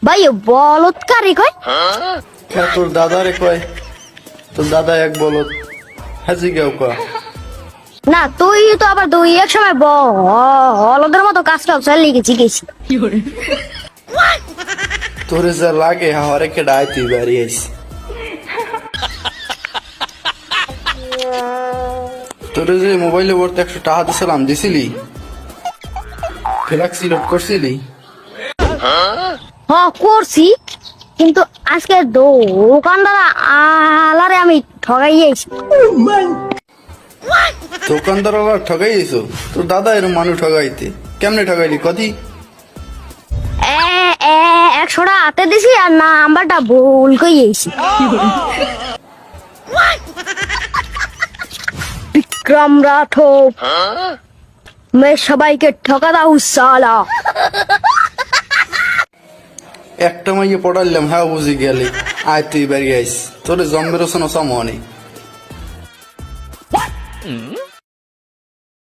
ভাই বলৎকারী কয় হ্যাঁ তোর দাদারে কয়, তোর দাদা এক বলত হাজি কেউ কয়। না তুই তো আবার তুই এক সময় বলদের মতো কাজটা চালিয়ে গেছি গেছি। তোরে যা লাগে হরেকে ডাইতে বাড়ি আইছি। তোরে যে মোবাইলে ভরতে 100 টাকা দিছিলাম, দিছিলি? ফ্লেক্সি লোড করছিলি? হ করছি, কিন্তু আজকে দোকানদার আলারে আমি ঠগাইয়েছি। দোকানদার আবার ঠগাইছো? তোর দাদা এরম মানুষ ঠগাইতে কেমনে ঠগাইলি কদি? 100 টাকা হাতে দিছি আর নাম্বারটা ভুল কইয়েছি। বিক্রম রাঠোর, मैं সবাইকে ঠকা দাও সালা। একটা মাইয়ে পড়াইলাম, হ্যাঁ বুঝি গেলি। আয় তুই বাড়ি আইস, তোরে জন্মের সময়